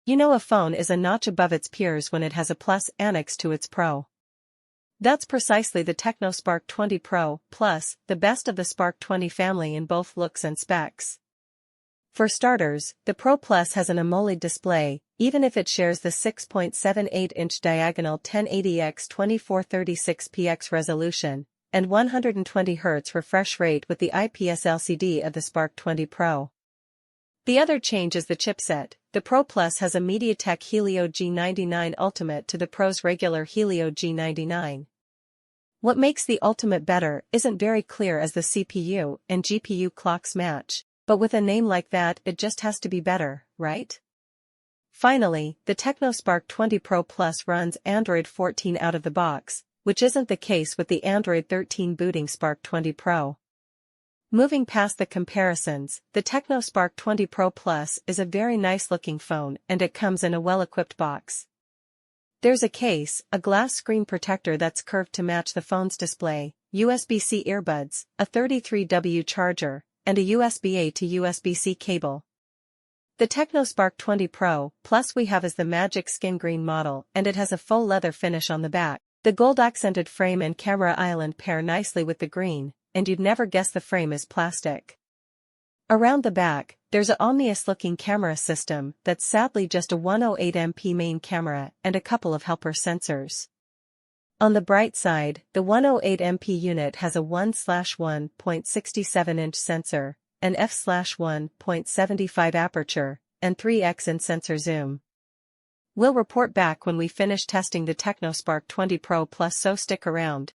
You know a phone is a notch above its peers when it has a plus annexed to its Pro. That's precisely the Tecno Spark 20 Pro Plus, the best of the Spark 20 family in both looks and specs. For starters, the Pro Plus has an AMOLED display, even if it shares the 6.78-inch diagonal 1080x2436px resolution, and 120Hz refresh rate with the IPS LCD of the Spark 20 Pro. The other change is the chipset. The Pro Plus has a MediaTek Helio G99 Ultimate to the Pro's regular Helio G99. What makes the Ultimate better isn't very clear as the CPU and GPU clocks match, but with a name like that it just has to be better, right? Finally, the Tecno Spark 20 Pro Plus runs Android 14 out of the box, which isn't the case with the Android 13 booting Spark 20 Pro. Moving past the comparisons, the Tecno Spark 20 Pro Plus is a very nice-looking phone and it comes in a well-equipped box. There's a case, a glass screen protector that's curved to match the phone's display, USB-C earbuds, a 33W charger, and a USB-A to USB-C cable. The Tecno Spark 20 Pro Plus we have is the Magic Skin Green model and it has a faux leather finish on the back. The gold-accented frame and camera island pair nicely with the green, and you'd never guess the frame is plastic. Around the back, there's a ominous-looking camera system that's sadly just a 108MP main camera and a couple of helper sensors. On the bright side, the 108MP unit has a 1/1.67-inch sensor, an f/1.75 aperture, and 3x in sensor zoom. We'll report back when we finish testing the Tecno Spark 20 Pro Plus, so stick around.